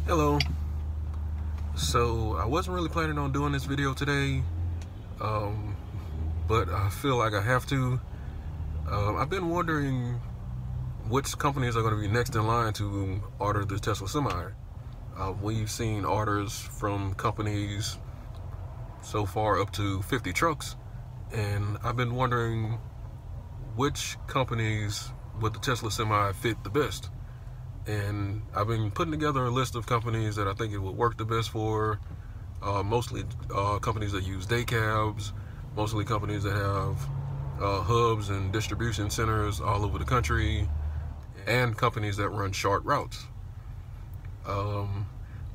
Hello. So I wasn't really planning on doing this video today, but I feel like I have to. I've been wondering which companies are going to be next in line to order the Tesla Semi. We've seen orders from companies so far up to 50 trucks, and I've been wondering which companies would the Tesla Semi fit the best. And I've been putting together a list of companies that I think it would work the best for. Mostly companies that use day cabs, mostly companies that have hubs and distribution centers all over the country, and companies that run short routes.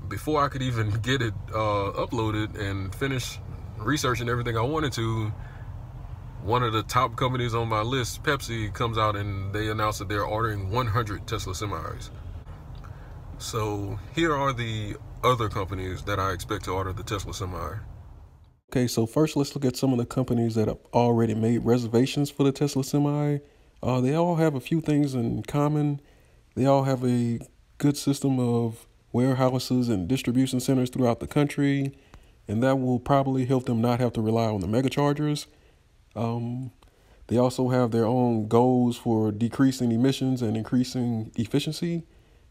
Before I could even get it uploaded and finish researching everything I wanted to, one of the top companies on my list, Pepsi, comes out and they announce that they're ordering 100 Tesla Semis. So here are the other companies that I expect to order the Tesla Semi. Okay, so first let's look at some of the companies that have already made reservations for the Tesla Semi. They all have a few things in common. They all have a good system of warehouses and distribution centers throughout the country, and that will probably help them not have to rely on the mega chargers. They also have their own goals for decreasing emissions and increasing efficiency.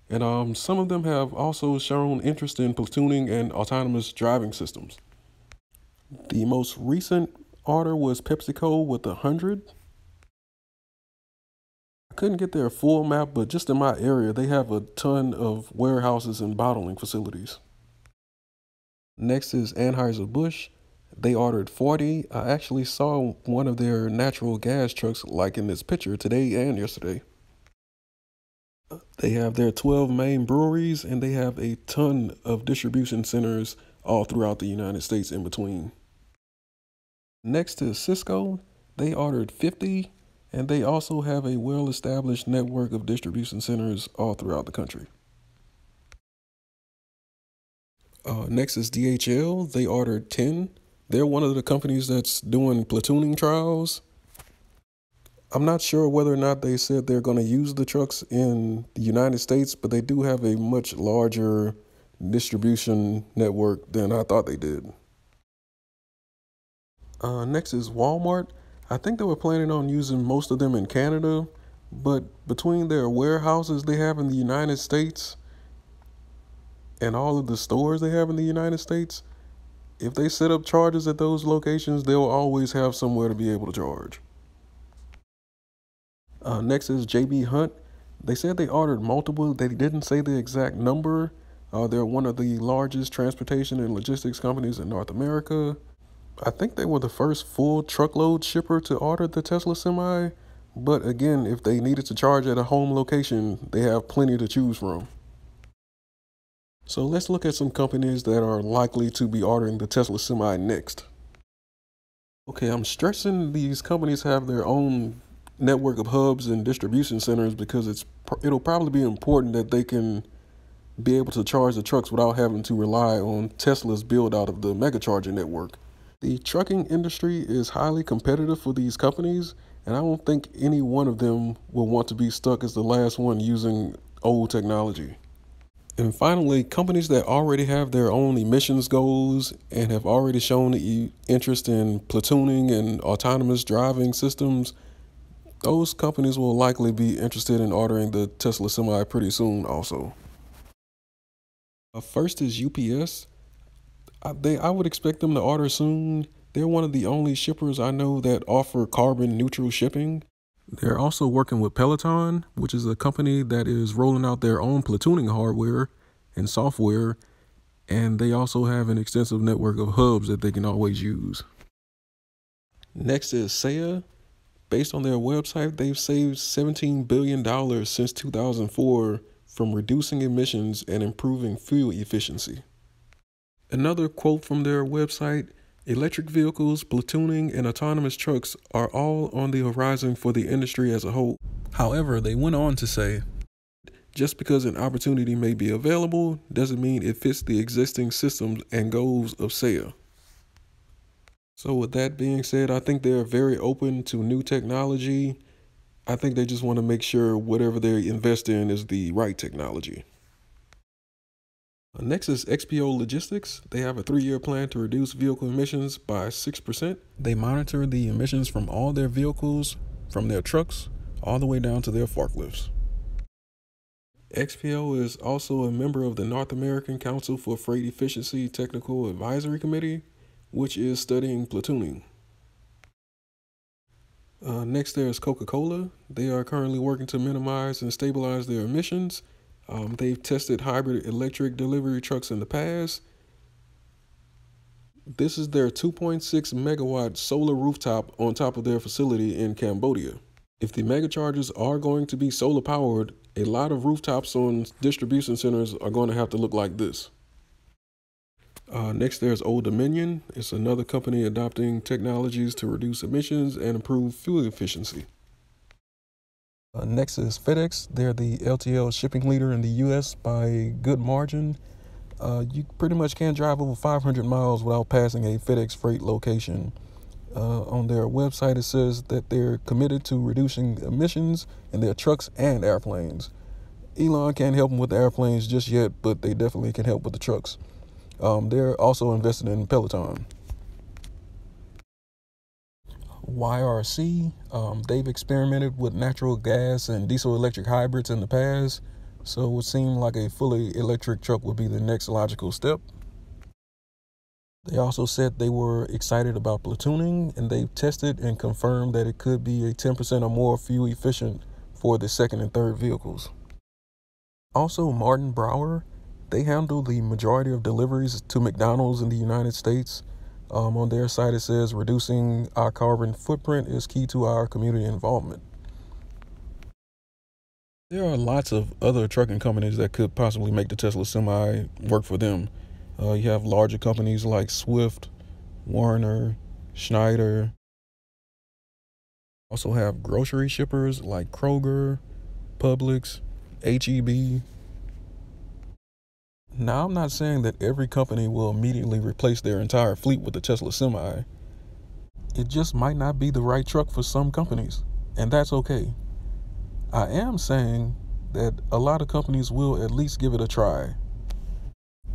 And some of them have also shown interest in platooning and autonomous driving systems. The most recent order was PepsiCo with 100. I couldn't get their full map, but just in my area, they have a ton of warehouses and bottling facilities. Next is Anheuser-Busch. They ordered 40. I actually saw one of their natural gas trucks like in this picture today and yesterday. They have their 12 main breweries, and they have a ton of distribution centers all throughout the United States in between. Next is Cisco. They ordered 50, and they also have a well-established network of distribution centers all throughout the country. Next is DHL. They ordered 10. They're one of the companies that's doing platooning trials. I'm not sure whether or not they said they're going to use the trucks in the United States, but they do have a much larger distribution network than I thought they did. Next is Walmart. I think they were planning on using most of them in Canada, but between their warehouses they have in the United States and all of the stores they have in the United States, if they set up chargers at those locations, they'll always have somewhere to be able to charge. Next is JB Hunt. They said they ordered multiple. They didn't say the exact number. They're one of the largest transportation and logistics companies in North America. I think they were the first full truckload shipper to order the Tesla Semi. But again, if they needed to charge at a home location, they have plenty to choose from. So let's look at some companies that are likely to be ordering the Tesla Semi next. Okay, I'm stressing these companies have their own network of hubs and distribution centers because it'll probably be important that they can be able to charge the trucks without having to rely on Tesla's build out of the mega charging network. The trucking industry is highly competitive for these companies, and I don't think any one of them will want to be stuck as the last one using old technology. And finally, companies that already have their own emissions goals and have already shown the interest in platooning and autonomous driving systems, those companies will likely be interested in ordering the Tesla Semi pretty soon also. First is UPS. I would expect them to order soon. They're one of the only shippers I know that offer carbon neutral shipping. They're also working with Peloton, which is a company that is rolling out their own platooning hardware and software, and they also have an extensive network of hubs that they can always use. Next is Saya. Based on their website, they've saved $17 billion since 2004 from reducing emissions and improving fuel efficiency. Another quote from their website: electric vehicles, platooning, and autonomous trucks are all on the horizon for the industry as a whole. However, they went on to say, just because an opportunity may be available doesn't mean it fits the existing systems and goals of Saya. So with that being said, I think they're very open to new technology. I think they just want to make sure whatever they invest in is the right technology. Next is XPO Logistics. They have a 3-year plan to reduce vehicle emissions by 6%. They monitor the emissions from all their vehicles, from their trucks, all the way down to their forklifts. XPO is also a member of the North American Council for Freight Efficiency Technical Advisory Committee, which is studying platooning. Next, there's Coca-Cola. They are currently working to minimize and stabilize their emissions. They've tested hybrid electric delivery trucks in the past. This is their 2.6 megawatt solar rooftop on top of their facility in Cambodia. If the mega chargers are going to be solar powered, a lot of rooftops on distribution centers are going to have to look like this. Next, there's Old Dominion. It's another company adopting technologies to reduce emissions and improve fuel efficiency. Next is FedEx. They're the LTL shipping leader in the U.S. by a good margin. You pretty much can't drive over 500 miles without passing a FedEx freight location. On their website, it says that they're committed to reducing emissions in their trucks and airplanes. Elon can't help them with the airplanes just yet, but they definitely can help with the trucks. They're also invested in Peloton. YRC, they've experimented with natural gas and diesel electric hybrids in the past, so it would seem like a fully electric truck would be the next logical step. They also said they were excited about platooning, and they've tested and confirmed that it could be a 10% or more fuel efficient for the second and third vehicles. Also, Martin Brower, they handle the majority of deliveries to McDonald's in the United States. On their site, it says reducing our carbon footprint is key to our community involvement. There are lots of other trucking companies that could possibly make the Tesla Semi work for them. You have larger companies like Swift, Warner, Schneider. Also have grocery shippers like Kroger, Publix, HEB. Now, I'm not saying that every company will immediately replace their entire fleet with the Tesla Semi. It just might not be the right truck for some companies, and that's okay. I am saying that a lot of companies will at least give it a try.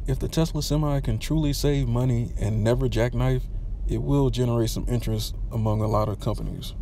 If the Tesla Semi can truly save money and never jackknife, it will generate some interest among a lot of companies.